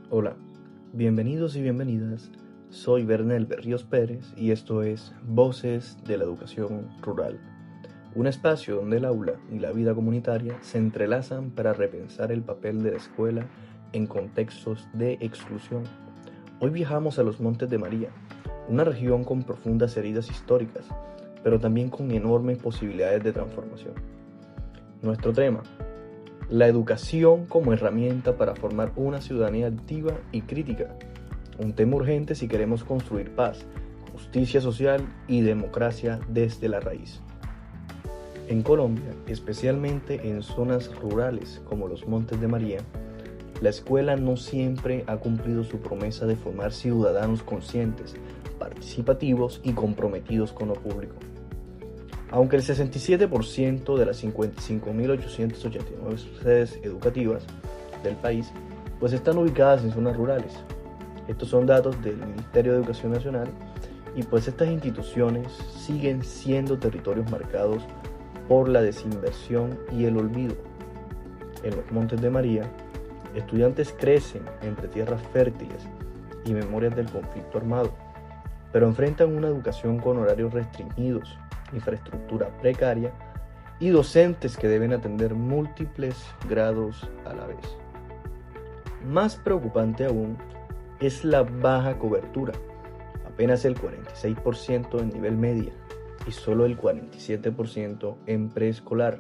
Hola, bienvenidos y bienvenidas. Soy Bernel Berríos Pérez y esto es Voces de la Educación Rural, un espacio donde el aula y la vida comunitaria se entrelazan para repensar el papel de la escuela en contextos de exclusión. Hoy viajamos a los Montes de María, una región con profundas heridas históricas, pero también con enormes posibilidades de transformación. Nuestro tema: la educación como herramienta para formar una ciudadanía activa y crítica. Un tema urgente si queremos construir paz, justicia social y democracia desde la raíz. En Colombia, especialmente en zonas rurales como los Montes de María, la escuela no siempre ha cumplido su promesa de formar ciudadanos conscientes, participativos y comprometidos con lo público. Aunque el 67% de las 55.889 sedes educativas del país pues están ubicadas en zonas rurales. Estos son datos del Ministerio de Educación Nacional y pues estas instituciones siguen siendo territorios marcados por la desinversión y el olvido. En los Montes de María, estudiantes crecen entre tierras fértiles y memorias del conflicto armado, pero enfrentan una educación con horarios restringidos, infraestructura precaria y docentes que deben atender múltiples grados a la vez. Más preocupante aún es la baja cobertura, apenas el 46% en nivel media y solo el 47% en preescolar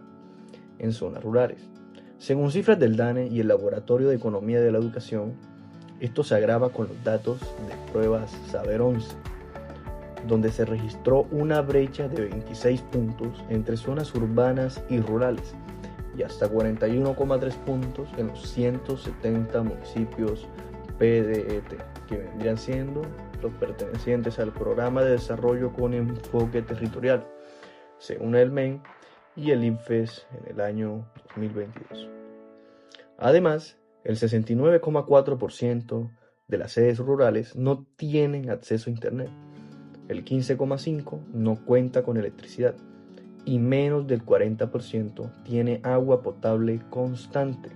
en zonas rurales. Según cifras del DANE y el Laboratorio de Economía de la Educación, esto se agrava con los datos de pruebas Saber 11, donde se registró una brecha de 26 puntos entre zonas urbanas y rurales y hasta 41,3 puntos en los 170 municipios PDET, que vendrían siendo los pertenecientes al Programa de Desarrollo con Enfoque Territorial, según el MEN y el INFES en el año 2022. Además, el 69,4% de las sedes rurales no tienen acceso a Internet. El 15,5% no cuenta con electricidad y menos del 40% tiene agua potable constante,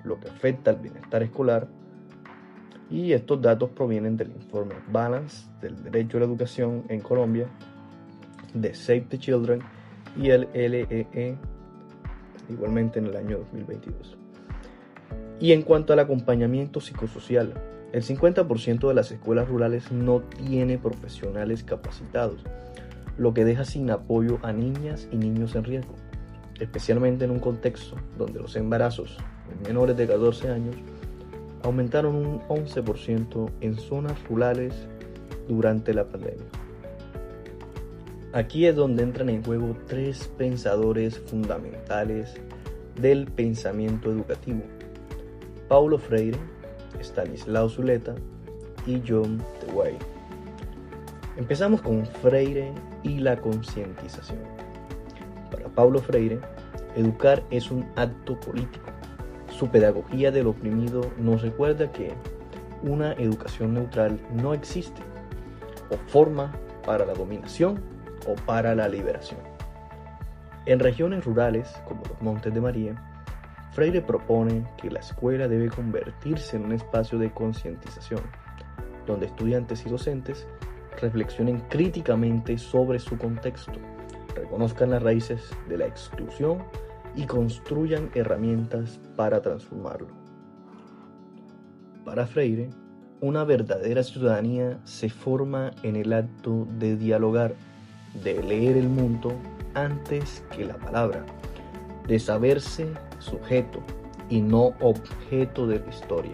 lo que afecta al bienestar escolar. Y estos datos provienen del informe Balance del Derecho a la Educación en Colombia, de Save the Children y el LEE, igualmente en el año 2022. Y en cuanto al acompañamiento psicosocial, el 50% de las escuelas rurales no tiene profesionales capacitados, lo que deja sin apoyo a niñas y niños en riesgo, especialmente en un contexto donde los embarazos en menores de 14 años aumentaron un 11% en zonas rurales durante la pandemia. Aquí es donde entran en juego tres pensadores fundamentales del pensamiento educativo: Paulo Freire, Stanislao Zuleta y John Dewey. Empezamos con Freire y la concientización. Para Paulo Freire, educar es un acto político. Su pedagogía del oprimido nos recuerda que una educación neutral no existe, o forma para la dominación o para la liberación. En regiones rurales, como los Montes de María, Freire propone que la escuela debe convertirse en un espacio de concientización, donde estudiantes y docentes reflexionen críticamente sobre su contexto, reconozcan las raíces de la exclusión y construyan herramientas para transformarlo. Para Freire, una verdadera ciudadanía se forma en el acto de dialogar, de leer el mundo antes que la palabra, de saberse sujeto y no objeto de la historia.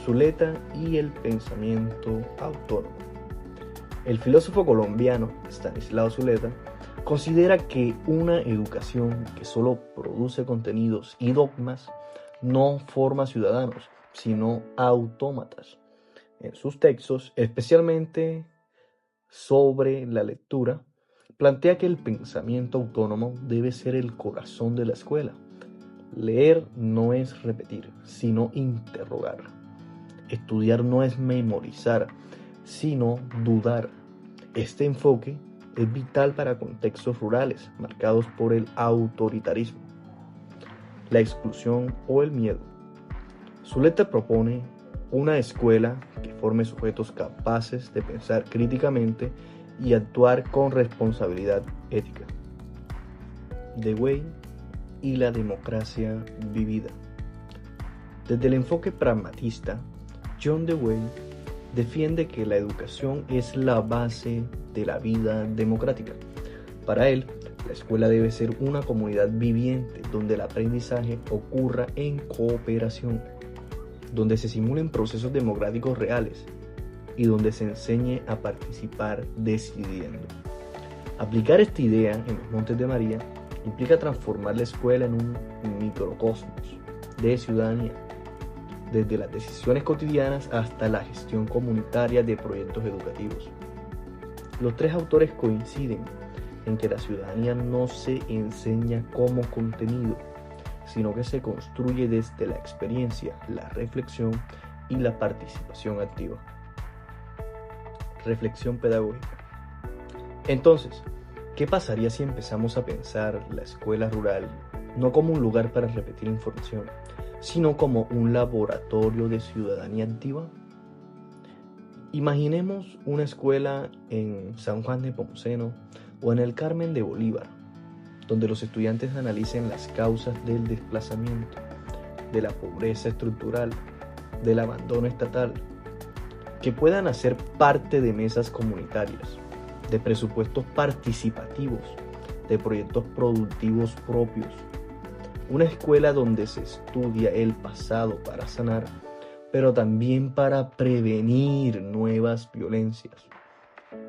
Zuleta y el pensamiento autónomo. El filósofo colombiano Stanislao Zuleta considera que una educación que solo produce contenidos y dogmas no forma ciudadanos, sino autómatas. En sus textos, especialmente sobre la lectura, plantea que el pensamiento autónomo debe ser el corazón de la escuela. Leer no es repetir, sino interrogar. Estudiar no es memorizar, sino dudar. Este enfoque es vital para contextos rurales marcados por el autoritarismo, la exclusión o el miedo. Zuleta propone una escuela que forme sujetos capaces de pensar críticamente y actuar con responsabilidad ética. Dewey y la democracia vivida. Desde el enfoque pragmatista, John Dewey defiende que la educación es la base de la vida democrática. Para él, la escuela debe ser una comunidad viviente donde el aprendizaje ocurra en cooperación, donde se simulen procesos democráticos reales y donde se enseñe a participar decidiendo. Aplicar esta idea en los Montes de María implica transformar la escuela en un microcosmos de ciudadanía, desde las decisiones cotidianas hasta la gestión comunitaria de proyectos educativos. Los tres autores coinciden en que la ciudadanía no se enseña como contenido, sino que se construye desde la experiencia, la reflexión y la participación activa. Reflexión pedagógica. Entonces, ¿qué pasaría si empezamos a pensar la escuela rural no como un lugar para repetir información, sino como un laboratorio de ciudadanía activa? Imaginemos una escuela en San Juan de Nepomuceno o en el Carmen de Bolívar, donde los estudiantes analicen las causas del desplazamiento, de la pobreza estructural, del abandono estatal, que puedan hacer parte de mesas comunitarias, de presupuestos participativos, de proyectos productivos propios. Una escuela donde se estudia el pasado para sanar, pero también para prevenir nuevas violencias,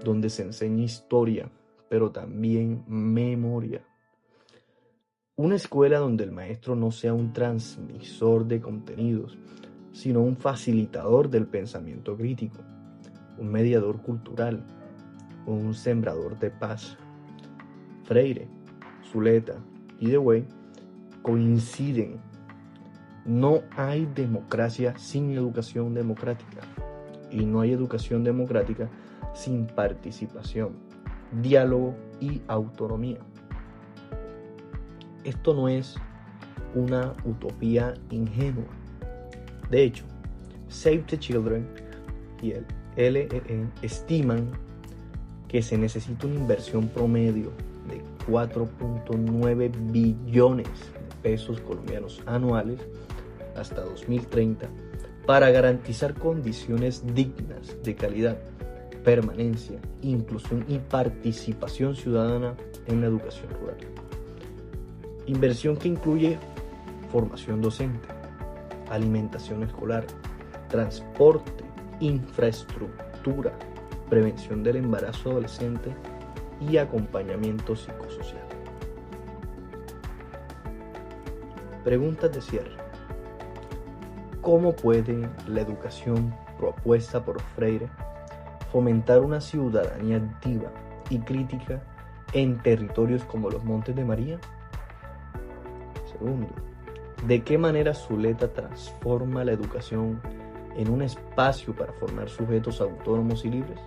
donde se enseña historia, pero también memoria. Una escuela donde el maestro no sea un transmisor de contenidos, sino un facilitador del pensamiento crítico, un mediador cultural, un sembrador de paz. Freire, Zuleta y Dewey coinciden: no hay democracia sin educación democrática, y no hay educación democrática sin participación, diálogo y autonomía. Esto no es una utopía ingenua. De hecho, Save the Children y el LEE estiman que se necesita una inversión promedio de 4.9 billones de pesos colombianos anuales hasta 2030 para garantizar condiciones dignas de calidad, permanencia, inclusión y participación ciudadana en la educación rural. Inversión que incluye formación docente, alimentación escolar, transporte, infraestructura, prevención del embarazo adolescente y acompañamiento psicosocial. Preguntas de cierre. ¿Cómo puede la educación propuesta por Freire fomentar una ciudadanía activa y crítica en territorios como los Montes de María? Segundo, ¿de qué manera Zuleta transforma la educación en un espacio para formar sujetos autónomos y libres?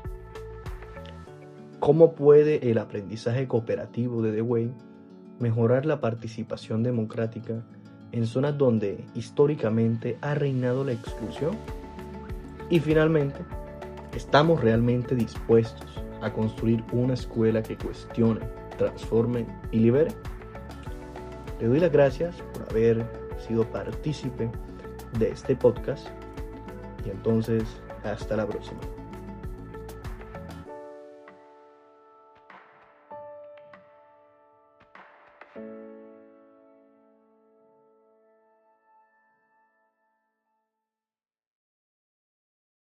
¿Cómo puede el aprendizaje cooperativo de Dewey mejorar la participación democrática en zonas donde históricamente ha reinado la exclusión? Y finalmente, ¿estamos realmente dispuestos a construir una escuela que cuestione, transforme y libere? Le doy las gracias por haber sido partícipe de este podcast y entonces hasta la próxima.